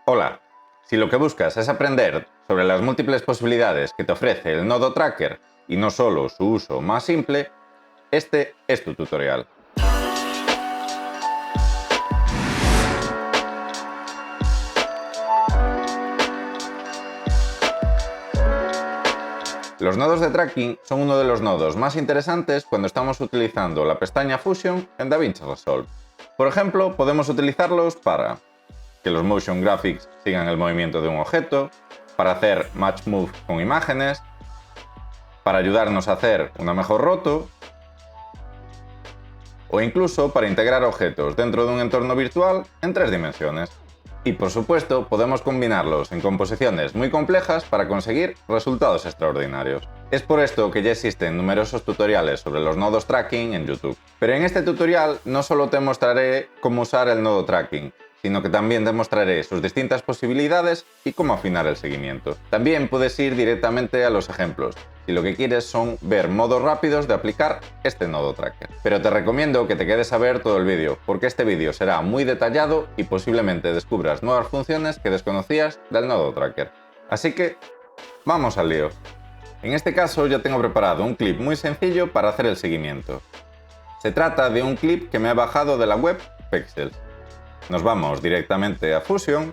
Hola, si lo que buscas es aprender sobre las múltiples posibilidades que te ofrece el nodo tracker y no solo su uso más simple, este es tu tutorial. Los nodos de tracking son uno de los nodos más interesantes cuando estamos utilizando la pestaña Fusion en DaVinci Resolve. Por ejemplo, podemos utilizarlos para que los motion graphics sigan el movimiento de un objeto, para hacer match move con imágenes, para ayudarnos a hacer una mejor roto, o incluso para integrar objetos dentro de un entorno virtual en 3 dimensiones. Y por supuesto, podemos combinarlos en composiciones muy complejas para conseguir resultados extraordinarios. Es por esto que ya existen numerosos tutoriales sobre los nodos tracking en YouTube. Pero en este tutorial no solo te mostraré cómo usar el nodo tracking, sino que también te mostraré sus distintas posibilidades y cómo afinar el seguimiento. También puedes ir directamente a los ejemplos, si lo que quieres son ver modos rápidos de aplicar este nodo tracker. Pero te recomiendo que te quedes a ver todo el vídeo, porque este vídeo será muy detallado y posiblemente descubras nuevas funciones que desconocías del nodo tracker. Así que, vamos al lío. En este caso yo tengo preparado un clip muy sencillo para hacer el seguimiento. Se trata de un clip que me he bajado de la web Pexels. Nos vamos directamente a Fusion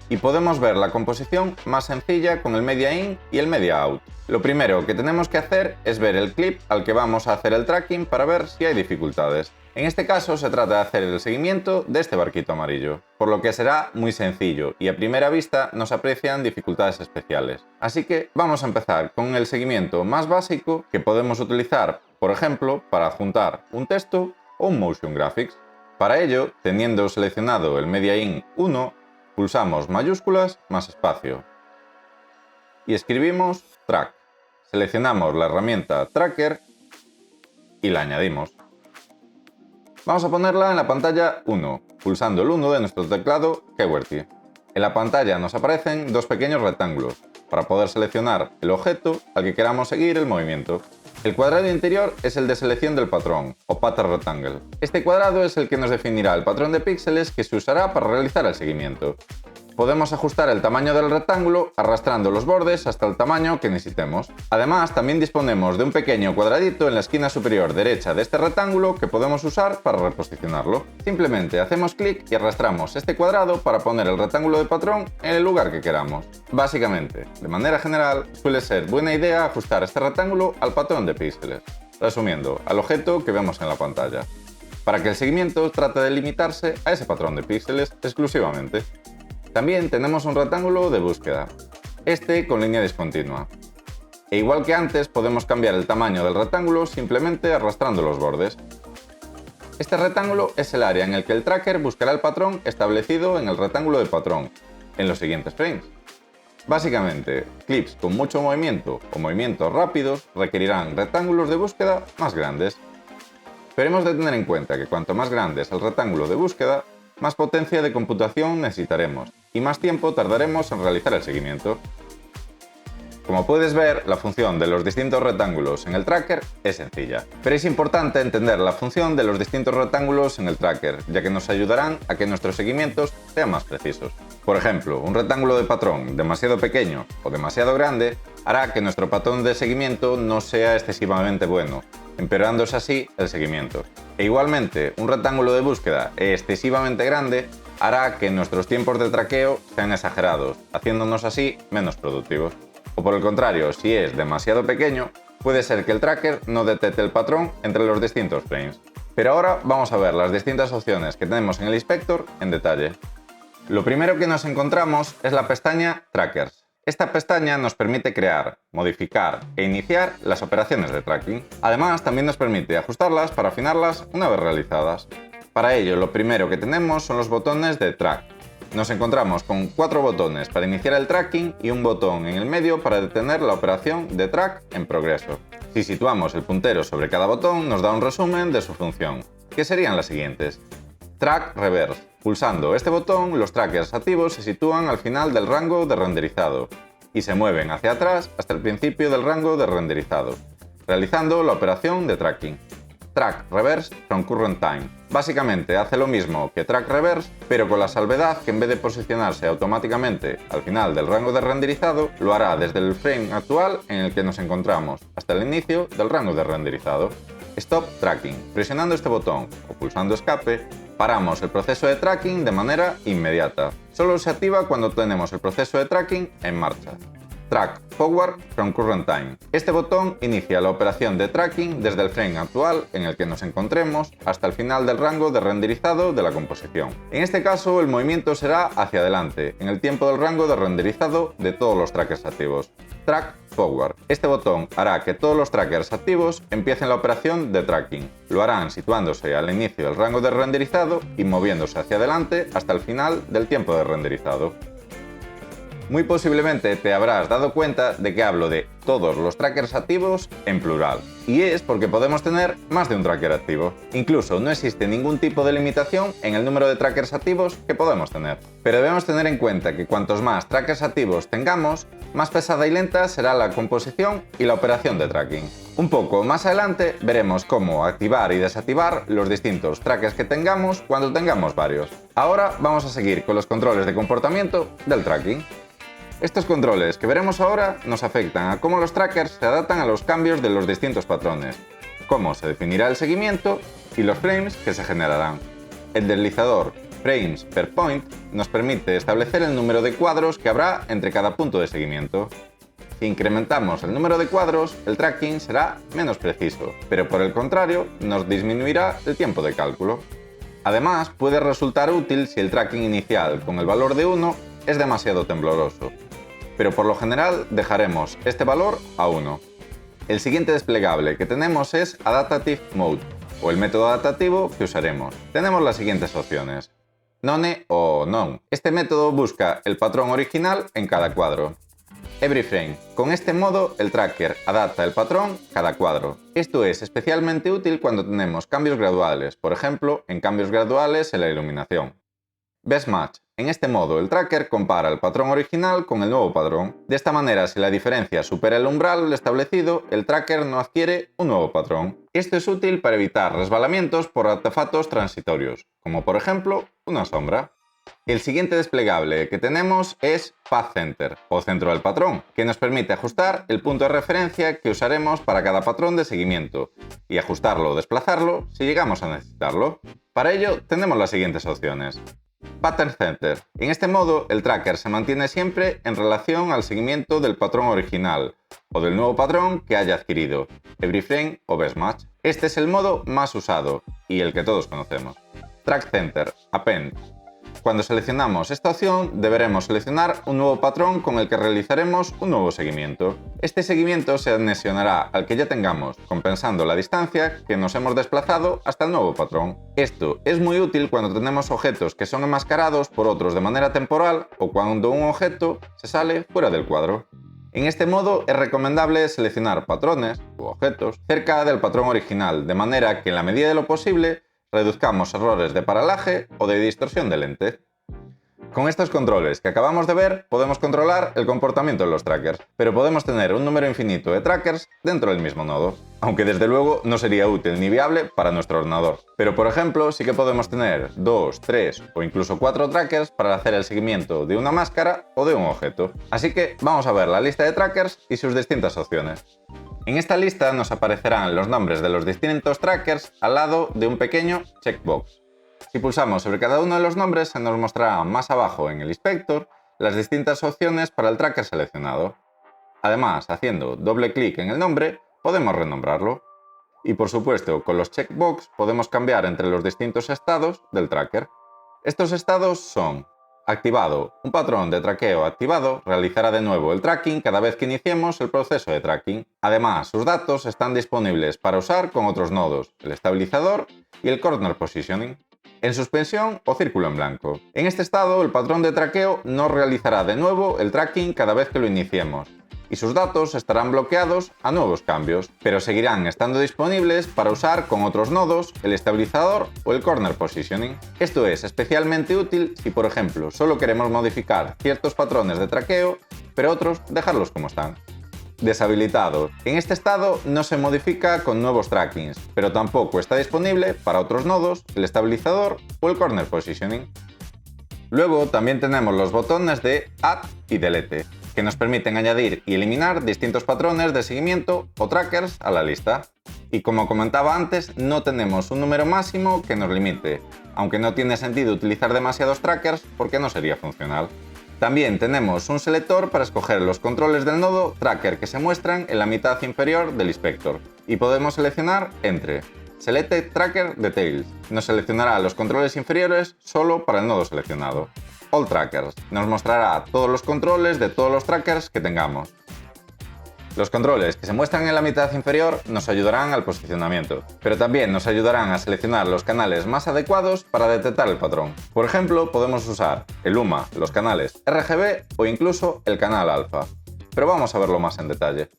y podemos ver la composición más sencilla con el Media In y el Media Out. Lo primero que tenemos que hacer es ver el clip al que vamos a hacer el tracking para ver si hay dificultades. En este caso se trata de hacer el seguimiento de este barquito amarillo, por lo que será muy sencillo y a primera vista no se aprecian dificultades especiales. Así que vamos a empezar con el seguimiento más básico que podemos utilizar, por ejemplo, para adjuntar un texto o un motion graphics. Para ello, teniendo seleccionado el Media In 1, pulsamos mayúsculas más espacio y escribimos track. Seleccionamos la herramienta tracker y la añadimos. Vamos a ponerla en la pantalla 1, pulsando el 1 de nuestro teclado QWERTY. En la pantalla nos aparecen dos pequeños rectángulos para poder seleccionar el objeto al que queramos seguir el movimiento. El cuadrado interior es el de selección del patrón, o Pattern Rectangle. Este cuadrado es el que nos definirá el patrón de píxeles que se usará para realizar el seguimiento. Podemos ajustar el tamaño del rectángulo arrastrando los bordes hasta el tamaño que necesitemos. Además, también disponemos de un pequeño cuadradito en la esquina superior derecha de este rectángulo que podemos usar para reposicionarlo. Simplemente hacemos clic y arrastramos este cuadrado para poner el rectángulo de patrón en el lugar que queramos. Básicamente, de manera general, suele ser buena idea ajustar este rectángulo al patrón de píxeles, resumiendo, al objeto que vemos en la pantalla, para que el seguimiento trate de limitarse a ese patrón de píxeles exclusivamente. También tenemos un rectángulo de búsqueda, este con línea discontinua. E igual que antes, podemos cambiar el tamaño del rectángulo simplemente arrastrando los bordes. Este rectángulo es el área en el que el tracker buscará el patrón establecido en el rectángulo de patrón, en los siguientes frames. Básicamente, clips con mucho movimiento o movimientos rápidos requerirán rectángulos de búsqueda más grandes. Pero hemos de tener en cuenta que cuanto más grande es el rectángulo de búsqueda, más potencia de computación necesitaremos y más tiempo tardaremos en realizar el seguimiento. Como puedes ver, la función de los distintos rectángulos en el tracker es sencilla, pero es importante entender la función de los distintos rectángulos en el tracker, ya que nos ayudarán a que nuestros seguimientos sean más precisos. Por ejemplo, un rectángulo de patrón demasiado pequeño o demasiado grande hará que nuestro patrón de seguimiento no sea excesivamente bueno, empeorándose así el seguimiento. E igualmente, un rectángulo de búsqueda excesivamente grande hará que nuestros tiempos de traqueo sean exagerados, haciéndonos así menos productivos. O por el contrario, si es demasiado pequeño, puede ser que el tracker no detecte el patrón entre los distintos frames. Pero ahora vamos a ver las distintas opciones que tenemos en el inspector en detalle. Lo primero que nos encontramos es la pestaña Trackers. Esta pestaña nos permite crear, modificar e iniciar las operaciones de tracking. Además, también nos permite ajustarlas para afinarlas una vez realizadas. Para ello, lo primero que tenemos son los botones de Track. Nos encontramos con 4 botones para iniciar el tracking y un botón en el medio para detener la operación de track en progreso. Si situamos el puntero sobre cada botón, nos da un resumen de su función, que serían las siguientes. Track Reverse. Pulsando este botón, los trackers activos se sitúan al final del rango de renderizado y se mueven hacia atrás hasta el principio del rango de renderizado, realizando la operación de tracking. Track Reverse from Current Time. Básicamente hace lo mismo que Track Reverse, pero con la salvedad que en vez de posicionarse automáticamente al final del rango de renderizado, lo hará desde el frame actual en el que nos encontramos hasta el inicio del rango de renderizado. Stop Tracking. Presionando este botón o pulsando escape, paramos el proceso de tracking de manera inmediata. Solo se activa cuando tenemos el proceso de tracking en marcha. Track Forward from Current Time. Este botón inicia la operación de tracking desde el frame actual en el que nos encontremos hasta el final del rango de renderizado de la composición. En este caso, el movimiento será hacia adelante, en el tiempo del rango de renderizado de todos los trackers activos. Track Forward. Este botón hará que todos los trackers activos empiecen la operación de tracking. Lo harán situándose al inicio del rango de renderizado y moviéndose hacia adelante hasta el final del tiempo de renderizado. Muy posiblemente te habrás dado cuenta de que hablo de todos los trackers activos en plural. Y es porque podemos tener más de un tracker activo. Incluso no existe ningún tipo de limitación en el número de trackers activos que podemos tener. Pero debemos tener en cuenta que cuantos más trackers activos tengamos, más pesada y lenta será la composición y la operación de tracking. Un poco más adelante veremos cómo activar y desactivar los distintos trackers que tengamos cuando tengamos varios. Ahora vamos a seguir con los controles de comportamiento del tracking. Estos controles que veremos ahora nos afectan a cómo los trackers se adaptan a los cambios de los distintos patrones, cómo se definirá el seguimiento y los frames que se generarán. El deslizador Frames per Point nos permite establecer el número de cuadros que habrá entre cada punto de seguimiento. Si incrementamos el número de cuadros, el tracking será menos preciso, pero por el contrario nos disminuirá el tiempo de cálculo. Además, puede resultar útil si el tracking inicial con el valor de 1 es demasiado tembloroso, pero por lo general dejaremos este valor a 1. El siguiente desplegable que tenemos es Adaptive Mode, o el método adaptativo que usaremos. Tenemos las siguientes opciones: None o None. Este método busca el patrón original en cada cuadro. Every Frame. Con este modo, el tracker adapta el patrón cada cuadro. Esto es especialmente útil cuando tenemos cambios graduales, por ejemplo, en cambios graduales en la iluminación. Best Match. En este modo, el tracker compara el patrón original con el nuevo patrón. De esta manera, si la diferencia supera el umbral establecido, el tracker no adquiere un nuevo patrón. Esto es útil para evitar resbalamientos por artefactos transitorios, como por ejemplo una sombra. El siguiente desplegable que tenemos es Path Center, o centro del patrón, que nos permite ajustar el punto de referencia que usaremos para cada patrón de seguimiento, y ajustarlo o desplazarlo si llegamos a necesitarlo. Para ello, tenemos las siguientes opciones. Pattern Center. En este modo, el tracker se mantiene siempre en relación al seguimiento del patrón original o del nuevo patrón que haya adquirido, Every Frame o Best Match. Este es el modo más usado y el que todos conocemos. Track Center. Append. Cuando seleccionamos esta opción, deberemos seleccionar un nuevo patrón con el que realizaremos un nuevo seguimiento. Este seguimiento se anexionará al que ya tengamos, compensando la distancia que nos hemos desplazado hasta el nuevo patrón. Esto es muy útil cuando tenemos objetos que son enmascarados por otros de manera temporal o cuando un objeto se sale fuera del cuadro. En este modo es recomendable seleccionar patrones u objetos cerca del patrón original, de manera que en la medida de lo posible reduzcamos errores de paralaje o de distorsión de lente. Con estos controles que acabamos de ver, podemos controlar el comportamiento de los trackers, pero podemos tener un número infinito de trackers dentro del mismo nodo, aunque desde luego no sería útil ni viable para nuestro ordenador. Pero por ejemplo, sí que podemos tener 2, 3 o incluso 4 trackers para hacer el seguimiento de una máscara o de un objeto. Así que vamos a ver la lista de trackers y sus distintas opciones. En esta lista nos aparecerán los nombres de los distintos trackers al lado de un pequeño checkbox. Si pulsamos sobre cada uno de los nombres, se nos mostrará más abajo en el inspector las distintas opciones para el tracker seleccionado. Además, haciendo doble clic en el nombre, podemos renombrarlo. Y por supuesto, con los checkbox podemos cambiar entre los distintos estados del tracker. Estos estados son: activado. Un patrón de traqueo activado realizará de nuevo el tracking cada vez que iniciemos el proceso de tracking. Además, sus datos están disponibles para usar con otros nodos, el estabilizador y el corner positioning. En suspensión o círculo en blanco. En este estado, el patrón de traqueo no realizará de nuevo el tracking cada vez que lo iniciemos, y sus datos estarán bloqueados a nuevos cambios, pero seguirán estando disponibles para usar con otros nodos, el estabilizador o el corner positioning. Esto es especialmente útil si, por ejemplo, solo queremos modificar ciertos patrones de traqueo, pero otros dejarlos como están. Deshabilitado. En este estado no se modifica con nuevos trackings, pero tampoco está disponible para otros nodos, el estabilizador o el corner positioning. Luego también tenemos los botones de Add y Delete, que nos permiten añadir y eliminar distintos patrones de seguimiento o trackers a la lista. Y como comentaba antes, no tenemos un número máximo que nos limite, aunque no tiene sentido utilizar demasiados trackers porque no sería funcional. También tenemos un selector para escoger los controles del nodo tracker que se muestran en la mitad inferior del inspector, y podemos seleccionar entre Selected Tracker Details, nos seleccionará los controles inferiores solo para el nodo seleccionado. All Trackers, nos mostrará todos los controles de todos los trackers que tengamos. Los controles que se muestran en la mitad inferior nos ayudarán al posicionamiento, pero también nos ayudarán a seleccionar los canales más adecuados para detectar el patrón. Por ejemplo, podemos usar el UMA, los canales RGB o incluso el canal alfa. Pero vamos a verlo más en detalle.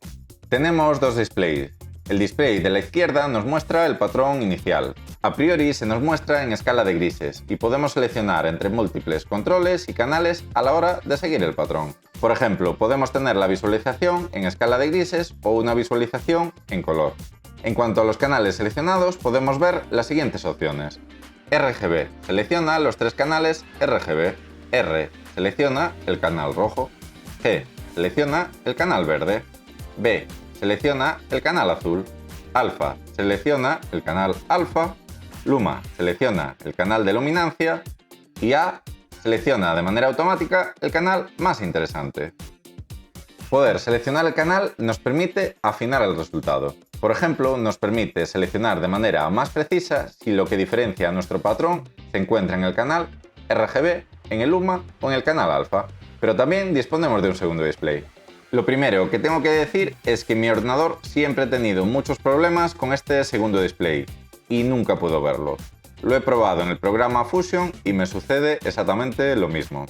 Tenemos dos displays. El display de la izquierda nos muestra el patrón inicial. A priori se nos muestra en escala de grises y podemos seleccionar entre múltiples controles y canales a la hora de seguir el patrón. Por ejemplo, podemos tener la visualización en escala de grises o una visualización en color. En cuanto a los canales seleccionados, podemos ver las siguientes opciones. RGB selecciona los tres canales RGB. R selecciona el canal rojo. G selecciona el canal verde. B selecciona el canal azul. Alfa selecciona el canal alfa. Luma selecciona el canal de luminancia. Y A selecciona de manera automática el canal más interesante. Poder seleccionar el canal nos permite afinar el resultado. Por ejemplo, nos permite seleccionar de manera más precisa si lo que diferencia a nuestro patrón se encuentra en el canal RGB, en el Luma o en el canal alfa. Pero también disponemos de un segundo display. Lo primero que tengo que decir es que mi ordenador siempre ha tenido muchos problemas con este segundo display y nunca puedo verlo. Lo he probado en el programa Fusion y me sucede exactamente lo mismo.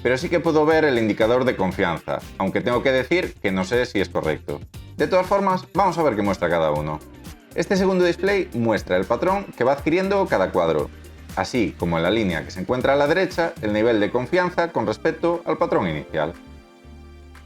Pero sí que puedo ver el indicador de confianza, aunque tengo que decir que no sé si es correcto. De todas formas, vamos a ver qué muestra cada uno. Este segundo display muestra el patrón que va adquiriendo cada cuadro, así como en la línea que se encuentra a la derecha el nivel de confianza con respecto al patrón inicial.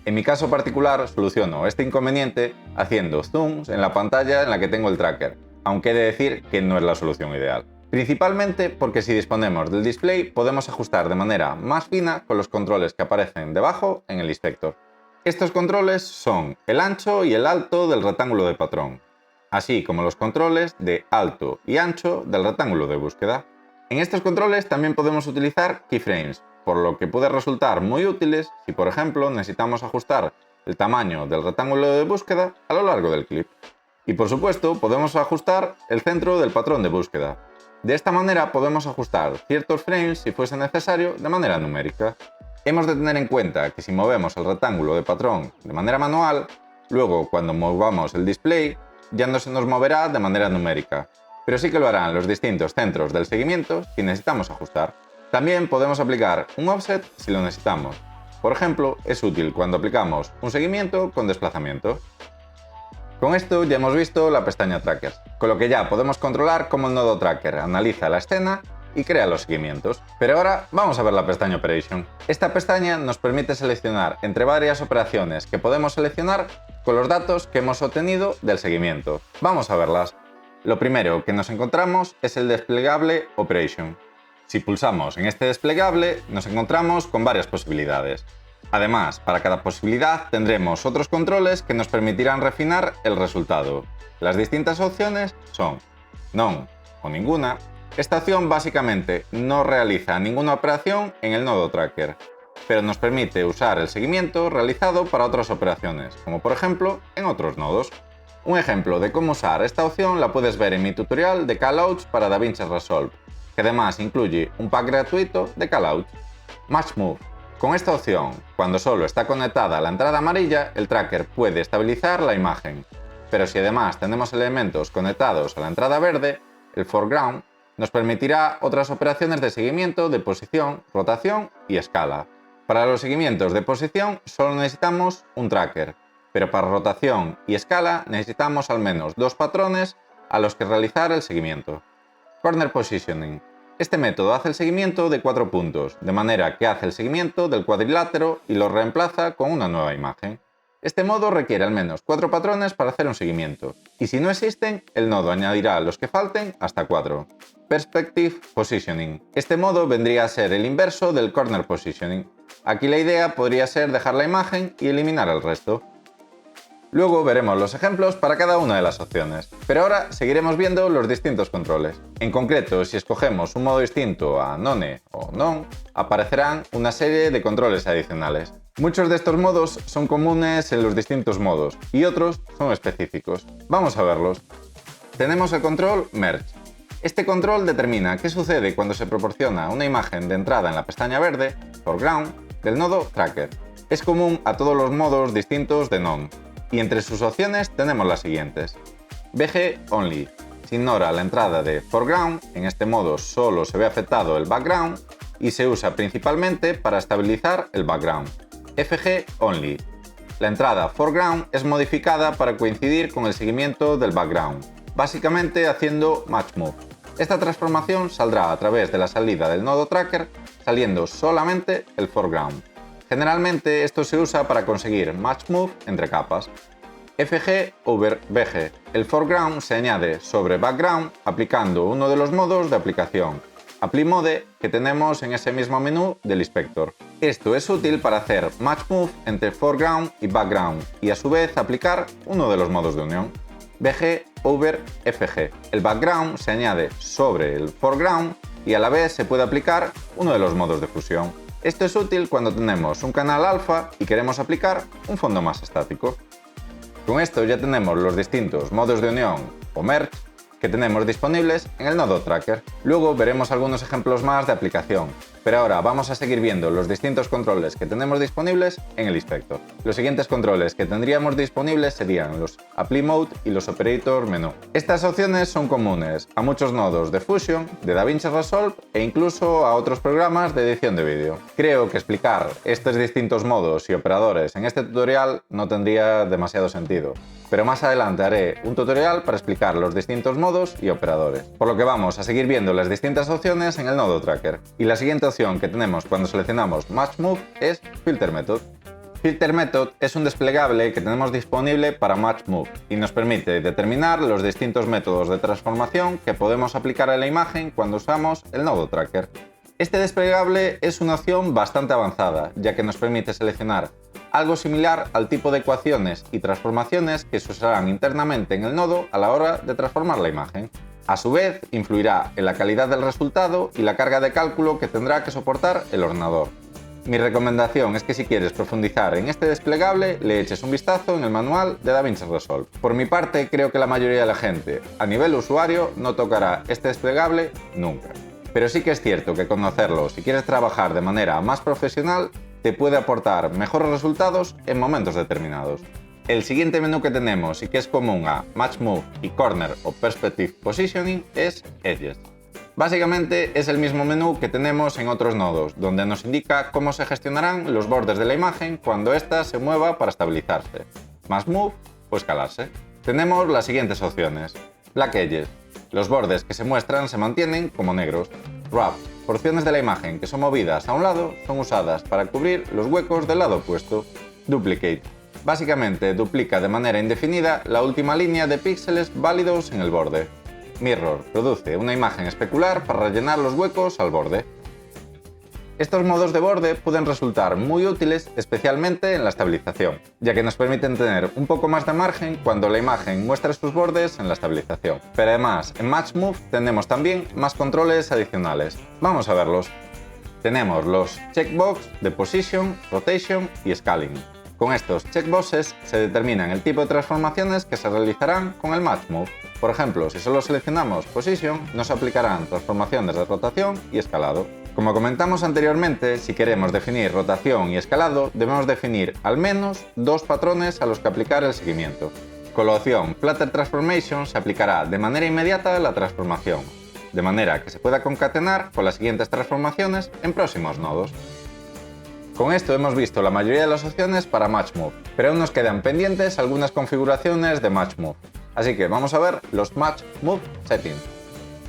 En mi caso particular soluciono este inconveniente haciendo zooms en la pantalla en la que tengo el tracker, aunque he de decir que no es la solución ideal. Principalmente porque si disponemos del display podemos ajustar de manera más fina con los controles que aparecen debajo en el inspector. Estos controles son el ancho y el alto del rectángulo de patrón, así como los controles de alto y ancho del rectángulo de búsqueda. En estos controles también podemos utilizar keyframes, por lo que puede resultar muy útiles si, por ejemplo, necesitamos ajustar el tamaño del rectángulo de búsqueda a lo largo del clip. Y por supuesto, podemos ajustar el centro del patrón de búsqueda. De esta manera podemos ajustar ciertos frames si fuese necesario de manera numérica. Hemos de tener en cuenta que si movemos el rectángulo de patrón de manera manual, luego cuando movamos el display ya no se nos moverá de manera numérica, pero sí que lo harán los distintos centros del seguimiento si necesitamos ajustar. También podemos aplicar un offset si lo necesitamos. Por ejemplo, es útil cuando aplicamos un seguimiento con desplazamiento. Con esto ya hemos visto la pestaña Trackers, con lo que ya podemos controlar cómo el nodo Tracker analiza la escena y crea los seguimientos. Pero ahora vamos a ver la pestaña Operation. Esta pestaña nos permite seleccionar entre varias operaciones que podemos seleccionar con los datos que hemos obtenido del seguimiento. Vamos a verlas. Lo primero que nos encontramos es el desplegable Operation. Si pulsamos en este desplegable, nos encontramos con varias posibilidades. Además, para cada posibilidad tendremos otros controles que nos permitirán refinar el resultado. Las distintas opciones son None o ninguna. Esta opción básicamente no realiza ninguna operación en el nodo Tracker, pero nos permite usar el seguimiento realizado para otras operaciones, como por ejemplo en otros nodos. Un ejemplo de cómo usar esta opción la puedes ver en mi tutorial de callouts para DaVinci Resolve, que además incluye un pack gratuito de callouts. Match Move. Con esta opción, cuando solo está conectada a la entrada amarilla, el tracker puede estabilizar la imagen, pero si además tenemos elementos conectados a la entrada verde, el foreground nos permitirá otras operaciones de seguimiento de posición, rotación y escala. Para los seguimientos de posición solo necesitamos un tracker, pero para rotación y escala necesitamos al menos dos patrones a los que realizar el seguimiento. Corner Positioning. Este método hace el seguimiento de 4 puntos, de manera que hace el seguimiento del cuadrilátero y lo reemplaza con una nueva imagen. Este modo requiere al menos 4 patrones para hacer un seguimiento, y si no existen, el nodo añadirá los que falten hasta 4. Perspective Positioning. Este modo vendría a ser el inverso del Corner Positioning. Aquí la idea podría ser dejar la imagen y eliminar el resto. Luego veremos los ejemplos para cada una de las opciones, pero ahora seguiremos viendo los distintos controles. En concreto, si escogemos un modo distinto a None o Non, aparecerán una serie de controles adicionales. Muchos de estos modos son comunes en los distintos modos y otros son específicos. Vamos a verlos. Tenemos el control Merge. Este control determina qué sucede cuando se proporciona una imagen de entrada en la pestaña verde, Foreground, del nodo Tracker. Es común a todos los modos distintos de None, y entre sus opciones tenemos las siguientes. BG Only. Se ignora la entrada de Foreground, en este modo solo se ve afectado el background y se usa principalmente para estabilizar el background. FG Only. La entrada Foreground es modificada para coincidir con el seguimiento del background, básicamente haciendo Match Move. Esta transformación saldrá a través de la salida del nodo Tracker, saliendo solamente el Foreground. Generalmente esto se usa para conseguir Match Move entre capas. FG over BG. El Foreground se añade sobre Background aplicando uno de los modos de aplicación, Apply Mode, que tenemos en ese mismo menú del inspector. Esto es útil para hacer Match Move entre Foreground y Background y a su vez aplicar uno de los modos de unión. BG over FG. El Background se añade sobre el Foreground y a la vez se puede aplicar uno de los modos de fusión. Esto es útil cuando tenemos un canal alfa y queremos aplicar un fondo más estático. Con esto ya tenemos los distintos modos de unión o merge que tenemos disponibles en el nodo Tracker. Luego veremos algunos ejemplos más de aplicación, pero ahora vamos a seguir viendo los distintos controles que tenemos disponibles en el inspector. Los siguientes controles que tendríamos disponibles serían los Apply Mode y los Operator Menú. Estas opciones son comunes a muchos nodos de Fusion, de DaVinci Resolve e incluso a otros programas de edición de vídeo. Creo que explicar estos distintos modos y operadores en este tutorial no tendría demasiado sentido, pero más adelante haré un tutorial para explicar los distintos modos y operadores, por lo que vamos a seguir viendo las distintas opciones en el nodo Tracker. Y la siguiente opción que tenemos cuando seleccionamos Match Move es Filter Method. Filter Method es un desplegable que tenemos disponible para Match Move y nos permite determinar los distintos métodos de transformación que podemos aplicar a la imagen cuando usamos el nodo Tracker. Este desplegable es una opción bastante avanzada, ya que nos permite seleccionar algo similar al tipo de ecuaciones y transformaciones que se usarán internamente en el nodo a la hora de transformar la imagen. A su vez, influirá en la calidad del resultado y la carga de cálculo que tendrá que soportar el ordenador. Mi recomendación es que si quieres profundizar en este desplegable, le eches un vistazo en el manual de DaVinci Resolve. Por mi parte, creo que la mayoría de la gente, a nivel usuario, no tocará este desplegable nunca. Pero sí que es cierto que conocerlo si quieres trabajar de manera más profesional te puede aportar mejores resultados en momentos determinados. El siguiente menú que tenemos y que es común a Match Move y Corner o Perspective Positioning es Edges. Básicamente es el mismo menú que tenemos en otros nodos, donde nos indica cómo se gestionarán los bordes de la imagen cuando ésta se mueva para estabilizarse, Match Move o escalarse. Tenemos las siguientes opciones. Black Edges. Los bordes que se muestran se mantienen como negros. Wrap. Porciones de la imagen que son movidas a un lado son usadas para cubrir los huecos del lado opuesto. Duplicate. Básicamente duplica de manera indefinida la última línea de píxeles válidos en el borde. Mirror. Produce una imagen especular para rellenar los huecos al borde. Estos modos de borde pueden resultar muy útiles especialmente en la estabilización, ya que nos permiten tener un poco más de margen cuando la imagen muestra sus bordes en la estabilización. Pero además, en Match Move tenemos también más controles adicionales. Vamos a verlos. Tenemos los checkbox de Position, Rotation y Scaling. Con estos checkboxes se determinan el tipo de transformaciones que se realizarán con el Match Move. Por ejemplo, si solo seleccionamos Position, nos aplicarán transformaciones de rotación y escalado. Como comentamos anteriormente, si queremos definir rotación y escalado, debemos definir al menos dos patrones a los que aplicar el seguimiento. Con la opción Flatter Transformation se aplicará de manera inmediata la transformación, de manera que se pueda concatenar con las siguientes transformaciones en próximos nodos. Con esto hemos visto la mayoría de las opciones para Match Move, pero aún nos quedan pendientes algunas configuraciones de Match Move. Así que vamos a ver los Match Move Settings.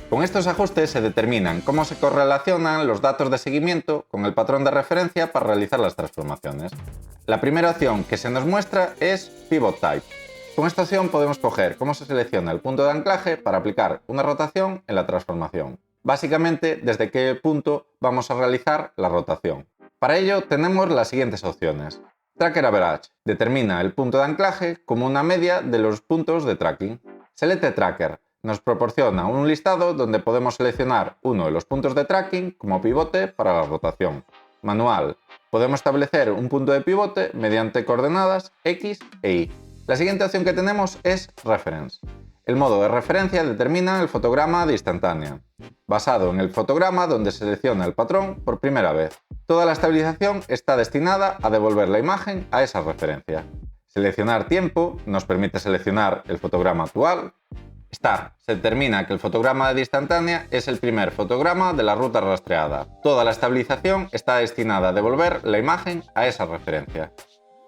Con estos ajustes se determinan cómo se correlacionan los datos de seguimiento con el patrón de referencia para realizar las transformaciones. La primera opción que se nos muestra es Pivot Type. Con esta opción podemos coger cómo se selecciona el punto de anclaje para aplicar una rotación en la transformación. Básicamente, desde qué punto vamos a realizar la rotación. Para ello tenemos las siguientes opciones. Tracker Average determina el punto de anclaje como una media de los puntos de tracking. Select Tracker nos proporciona un listado donde podemos seleccionar uno de los puntos de tracking como pivote para la rotación. Manual. Podemos establecer un punto de pivote mediante coordenadas X e Y. La siguiente opción que tenemos es Reference. El modo de referencia determina el fotograma de instantánea, basado en el fotograma donde se selecciona el patrón por primera vez. Toda la estabilización está destinada a devolver la imagen a esa referencia. Seleccionar tiempo nos permite seleccionar el fotograma actual. Start. Se determina que el fotograma de instantánea es el primer fotograma de la ruta rastreada. Toda la estabilización está destinada a devolver la imagen a esa referencia.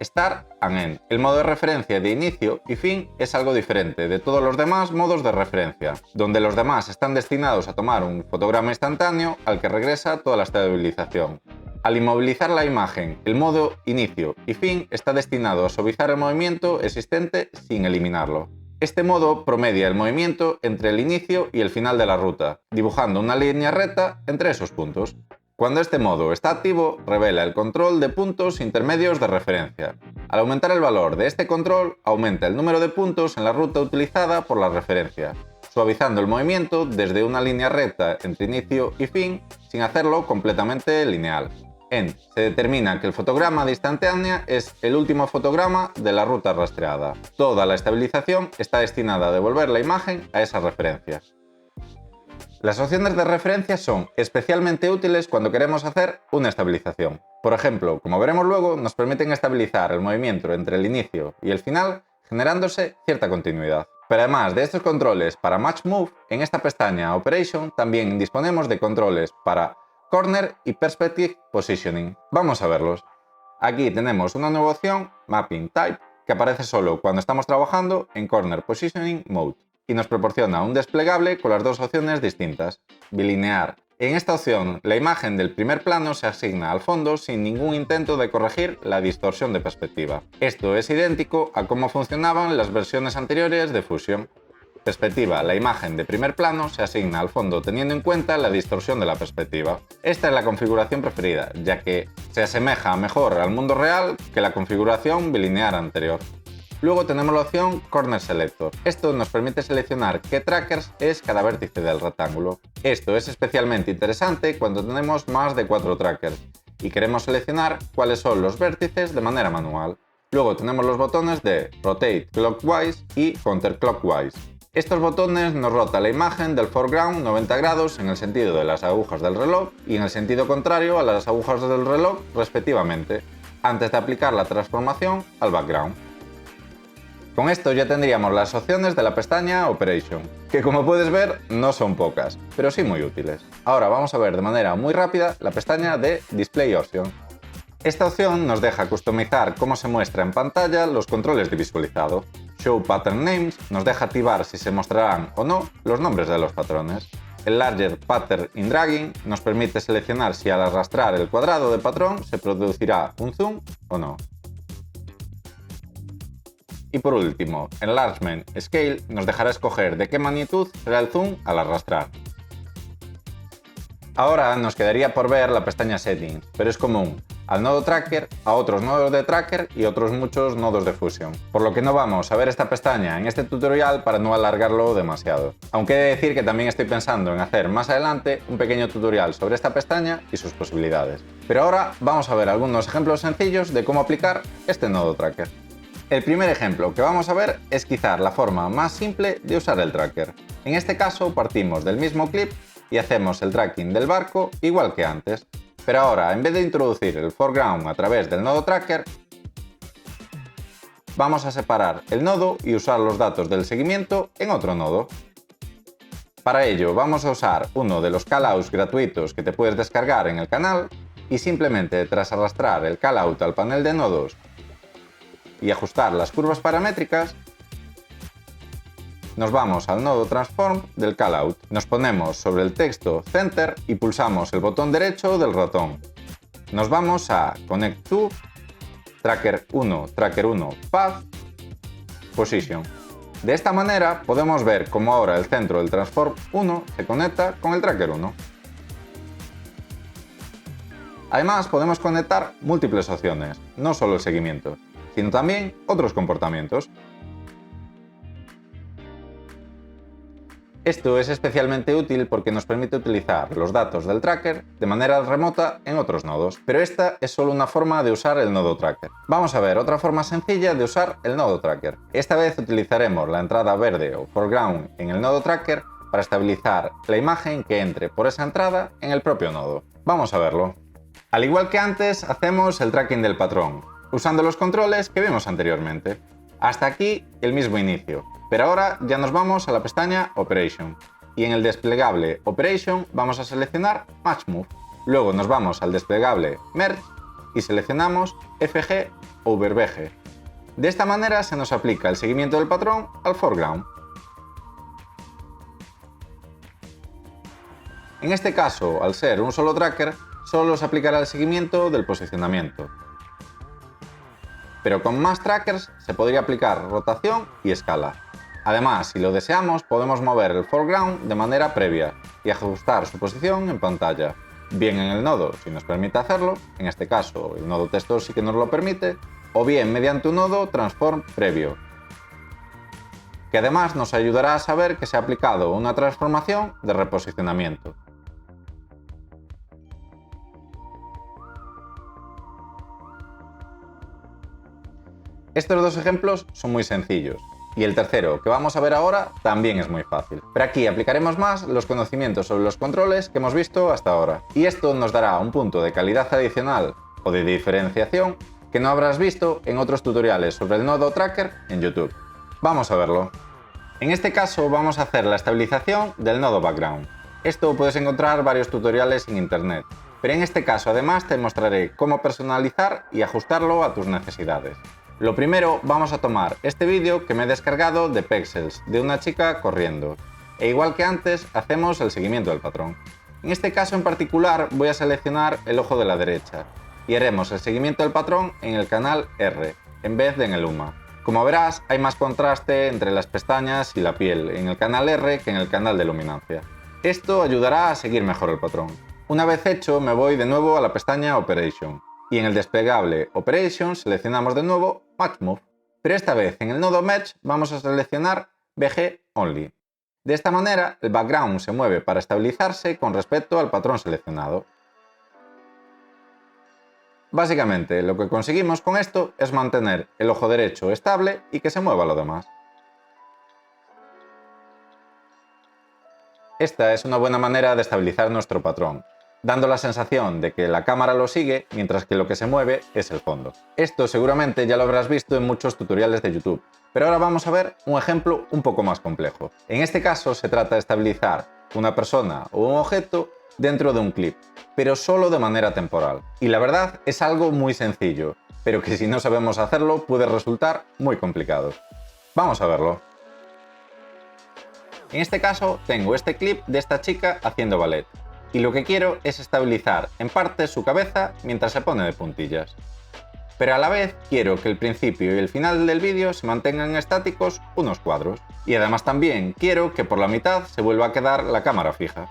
Start and End. El modo de referencia de inicio y fin es algo diferente de todos los demás modos de referencia, donde los demás están destinados a tomar un fotograma instantáneo al que regresa toda la estabilización. Al inmovilizar la imagen, el modo inicio y fin está destinado a suavizar el movimiento existente sin eliminarlo. Este modo promedia el movimiento entre el inicio y el final de la ruta, dibujando una línea recta entre esos puntos. Cuando este modo está activo, revela el control de puntos intermedios de referencia. Al aumentar el valor de este control, aumenta el número de puntos en la ruta utilizada por la referencia, suavizando el movimiento desde una línea recta entre inicio y fin, sin hacerlo completamente lineal. End. Se determina que el fotograma de instantánea es el último fotograma de la ruta rastreada. Toda la estabilización está destinada a devolver la imagen a esa referencia. Las opciones de referencia son especialmente útiles cuando queremos hacer una estabilización. Por ejemplo, como veremos luego, nos permiten estabilizar el movimiento entre el inicio y el final, generándose cierta continuidad. Pero además de estos controles para Match Move, en esta pestaña Operation también disponemos de controles para Corner y Perspective Positioning. Vamos a verlos. Aquí tenemos una nueva opción, Mapping Type, que aparece solo cuando estamos trabajando en Corner Positioning Mode, y nos proporciona un desplegable con las dos opciones distintas. Bilinear. En esta opción, la imagen del primer plano se asigna al fondo sin ningún intento de corregir la distorsión de perspectiva. Esto es idéntico a cómo funcionaban las versiones anteriores de Fusion. Perspectiva. La imagen de primer plano se asigna al fondo teniendo en cuenta la distorsión de la perspectiva. Esta es la configuración preferida, ya que se asemeja mejor al mundo real que la configuración bilinear anterior. Luego tenemos la opción Corner Selector. Esto nos permite seleccionar qué trackers es cada vértice del rectángulo. Esto es especialmente interesante cuando tenemos más de 4 trackers y queremos seleccionar cuáles son los vértices de manera manual. Luego tenemos los botones de Rotate Clockwise y Counterclockwise. Estos botones nos rotan la imagen del foreground 90 grados en el sentido de las agujas del reloj y en el sentido contrario a las agujas del reloj respectivamente, antes de aplicar la transformación al background. Con esto ya tendríamos las opciones de la pestaña Operation, que como puedes ver no son pocas, pero sí muy útiles. Ahora vamos a ver de manera muy rápida la pestaña de Display Option. Esta opción nos deja customizar cómo se muestra en pantalla los controles de visualizado. Show Pattern Names nos deja activar si se mostrarán o no los nombres de los patrones. El Larger Pattern in Dragging nos permite seleccionar si al arrastrar el cuadrado de patrón se producirá un zoom o no. Y por último, Enlargement Scale nos dejará escoger de qué magnitud será el zoom al arrastrar. Ahora nos quedaría por ver la pestaña Settings, pero es común al nodo Tracker, a otros nodos de Tracker y otros muchos nodos de Fusion, por lo que no vamos a ver esta pestaña en este tutorial para no alargarlo demasiado. Aunque he de decir que también estoy pensando en hacer más adelante un pequeño tutorial sobre esta pestaña y sus posibilidades. Pero ahora vamos a ver algunos ejemplos sencillos de cómo aplicar este nodo Tracker. El primer ejemplo que vamos a ver es quizás la forma más simple de usar el tracker. En este caso partimos del mismo clip y hacemos el tracking del barco igual que antes, pero ahora en vez de introducir el foreground a través del nodo tracker, vamos a separar el nodo y usar los datos del seguimiento en otro nodo. Para ello vamos a usar uno de los callouts gratuitos que te puedes descargar en el canal y simplemente tras arrastrar el callout al panel de nodos y ajustar las curvas paramétricas, nos vamos al nodo Transform del callout. Nos ponemos sobre el texto Center y pulsamos el botón derecho del ratón. Nos vamos a Connect to, Tracker 1, Path, Position. De esta manera podemos ver cómo ahora el centro del Transform 1 se conecta con el Tracker 1. Además podemos conectar múltiples opciones, no solo el seguimiento, sino también otros comportamientos. Esto es especialmente útil porque nos permite utilizar los datos del tracker de manera remota en otros nodos, pero esta es solo una forma de usar el nodo tracker. Vamos a ver otra forma sencilla de usar el nodo tracker. Esta vez utilizaremos la entrada verde o foreground en el nodo tracker para estabilizar la imagen que entre por esa entrada en el propio nodo. Vamos a verlo. Al igual que antes, hacemos el tracking del patrón, usando los controles que vimos anteriormente. Hasta aquí el mismo inicio, pero ahora ya nos vamos a la pestaña Operation, y en el desplegable Operation vamos a seleccionar Match Move. Luego nos vamos al desplegable Merge y seleccionamos FG over VG. De esta manera se nos aplica el seguimiento del patrón al foreground. En este caso, al ser un solo tracker, solo se aplicará el seguimiento del posicionamiento. Pero con más trackers se podría aplicar rotación y escala. Además, si lo deseamos, podemos mover el foreground de manera previa y ajustar su posición en pantalla, bien en el nodo si nos permite hacerlo, en este caso el nodo texto sí que nos lo permite, o bien mediante un nodo transform previo, que además nos ayudará a saber que se ha aplicado una transformación de reposicionamiento. Estos dos ejemplos son muy sencillos, y el tercero, que vamos a ver ahora, también es muy fácil. Pero aquí aplicaremos más los conocimientos sobre los controles que hemos visto hasta ahora, y esto nos dará un punto de calidad adicional o de diferenciación que no habrás visto en otros tutoriales sobre el nodo tracker en YouTube. Vamos a verlo. En este caso vamos a hacer la estabilización del nodo background. Esto puedes encontrar varios tutoriales en internet, pero en este caso además te mostraré cómo personalizar y ajustarlo a tus necesidades. Lo primero, vamos a tomar este vídeo que me he descargado de Pexels, de una chica corriendo, e igual que antes hacemos el seguimiento del patrón. En este caso en particular voy a seleccionar el ojo de la derecha y haremos el seguimiento del patrón en el canal R, en vez de en el UMA. Como verás, hay más contraste entre las pestañas y la piel en el canal R que en el canal de luminancia. Esto ayudará a seguir mejor el patrón. Una vez hecho, me voy de nuevo a la pestaña Operation. Y en el desplegable Operation seleccionamos de nuevo Match Move, pero esta vez en el nodo Match vamos a seleccionar VG Only. De esta manera el background se mueve para estabilizarse con respecto al patrón seleccionado. Básicamente lo que conseguimos con esto es mantener el ojo derecho estable y que se mueva lo demás. Esta es una buena manera de estabilizar nuestro patrón, dando la sensación de que la cámara lo sigue mientras que lo que se mueve es el fondo. Esto seguramente ya lo habrás visto en muchos tutoriales de YouTube, pero ahora vamos a ver un ejemplo un poco más complejo. En este caso se trata de estabilizar una persona o un objeto dentro de un clip, pero solo de manera temporal. Y la verdad es algo muy sencillo, pero que si no sabemos hacerlo puede resultar muy complicado. Vamos a verlo. En este caso tengo este clip de esta chica haciendo ballet. Y lo que quiero es estabilizar en parte su cabeza mientras se pone de puntillas. Pero a la vez quiero que el principio y el final del vídeo se mantengan estáticos unos cuadros. Y además también quiero que por la mitad se vuelva a quedar la cámara fija.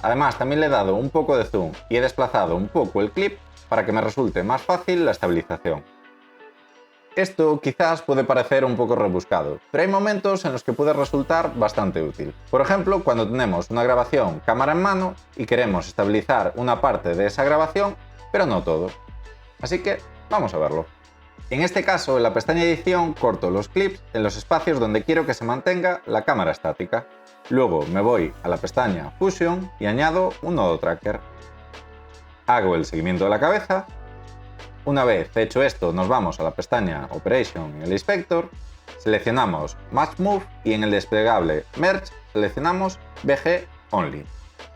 Además también le he dado un poco de zoom y he desplazado un poco el clip para que me resulte más fácil la estabilización. Esto quizás puede parecer un poco rebuscado, pero hay momentos en los que puede resultar bastante útil. Por ejemplo, cuando tenemos una grabación cámara en mano y queremos estabilizar una parte de esa grabación, pero no todo. Así que vamos a verlo. En este caso, en la pestaña Edición, corto los clips en los espacios donde quiero que se mantenga la cámara estática. Luego me voy a la pestaña Fusion y añado un nodo tracker. Hago el seguimiento de la cabeza. Una vez hecho esto, nos vamos a la pestaña Operation en el inspector, seleccionamos Match Move y en el desplegable Merge seleccionamos VG Only.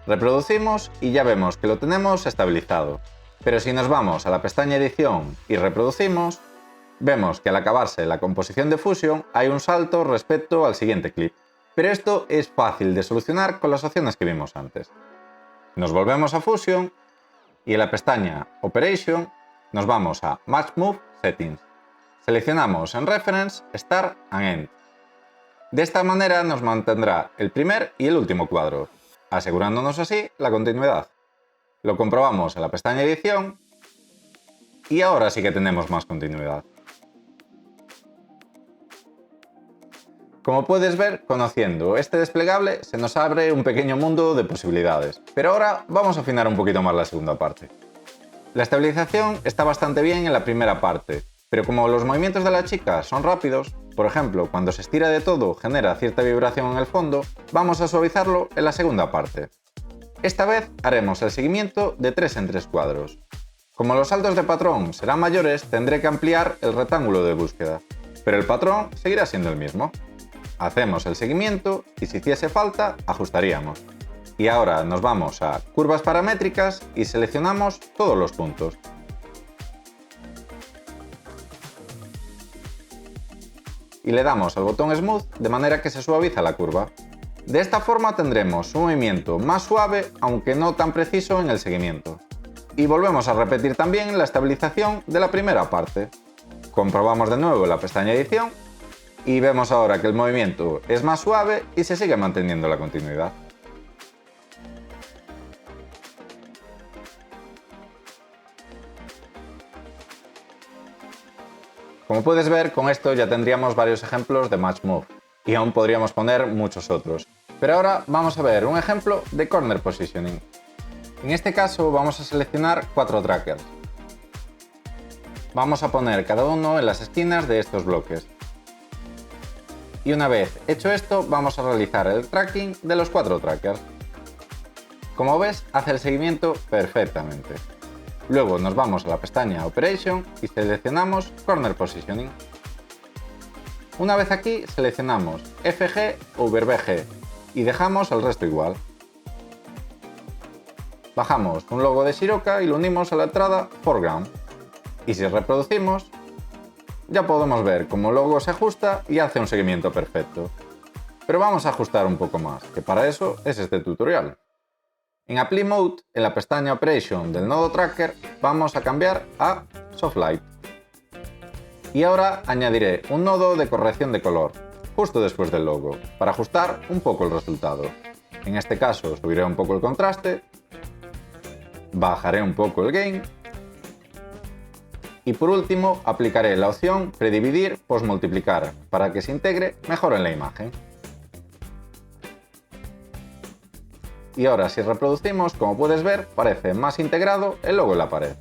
Reproducimos y ya vemos que lo tenemos estabilizado. Pero si nos vamos a la pestaña Edición y reproducimos, vemos que al acabarse la composición de Fusion hay un salto respecto al siguiente clip. Pero esto es fácil de solucionar con las opciones que vimos antes. Nos volvemos a Fusion y en la pestaña Operation nos vamos a Match Move Settings. Seleccionamos en Reference Start and End. De esta manera nos mantendrá el primer y el último cuadro, asegurándonos así la continuidad. Lo comprobamos en la pestaña Edición y ahora sí que tenemos más continuidad. Como puedes ver, conociendo este desplegable se nos abre un pequeño mundo de posibilidades. Pero ahora vamos a afinar un poquito más la segunda parte. La estabilización está bastante bien en la primera parte, pero como los movimientos de la chica son rápidos, por ejemplo, cuando se estira de todo genera cierta vibración en el fondo, vamos a suavizarlo en la segunda parte. Esta vez haremos el seguimiento de 3 en 3 cuadros. Como los saltos de patrón serán mayores, tendré que ampliar el rectángulo de búsqueda, pero el patrón seguirá siendo el mismo. Hacemos el seguimiento y si hiciese falta, ajustaríamos. Y ahora nos vamos a curvas paramétricas y seleccionamos todos los puntos. Y le damos al botón Smooth de manera que se suaviza la curva. De esta forma tendremos un movimiento más suave, aunque no tan preciso en el seguimiento. Y volvemos a repetir también la estabilización de la primera parte. Comprobamos de nuevo la pestaña Edición y vemos ahora que el movimiento es más suave y se sigue manteniendo la continuidad. Como puedes ver, con esto ya tendríamos varios ejemplos de Match Move y aún podríamos poner muchos otros. Pero ahora vamos a ver un ejemplo de Corner Positioning. En este caso vamos a seleccionar 4 trackers. Vamos a poner cada uno en las esquinas de estos bloques. Y una vez hecho esto, vamos a realizar el tracking de los 4 trackers. Como ves, hace el seguimiento perfectamente. Luego nos vamos a la pestaña Operation y seleccionamos Corner Positioning. Una vez aquí, seleccionamos FG over BG y dejamos el resto igual. Bajamos un logo de Shiroka y lo unimos a la entrada Foreground. Y si reproducimos, ya podemos ver cómo el logo se ajusta y hace un seguimiento perfecto. Pero vamos a ajustar un poco más, que para eso es este tutorial. En Apply Mode, en la pestaña Operation del nodo Tracker, vamos a cambiar a Soft Light. Y ahora añadiré un nodo de corrección de color, justo después del logo, para ajustar un poco el resultado. En este caso subiré un poco el contraste, bajaré un poco el gain, y por último aplicaré la opción predividir postmultiplicar para que se integre mejor en la imagen. Y ahora si reproducimos, como puedes ver, parece más integrado el logo en la pared.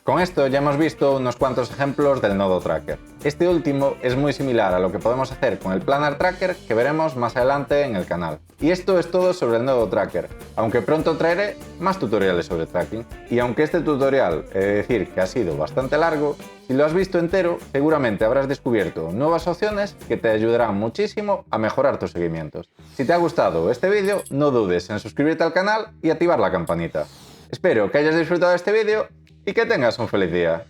Con esto ya hemos visto unos cuantos ejemplos del nodo Tracker. Este último es muy similar a lo que podemos hacer con el Planar Tracker que veremos más adelante en el canal. Y esto es todo sobre el nodo Tracker, aunque pronto traeré más tutoriales sobre tracking. Y aunque este tutorial he de decir que ha sido bastante largo, si lo has visto entero seguramente habrás descubierto nuevas opciones que te ayudarán muchísimo a mejorar tus seguimientos. Si te ha gustado este vídeo, no dudes en suscribirte al canal y activar la campanita. Espero que hayas disfrutado de este vídeo y que tengas un feliz día.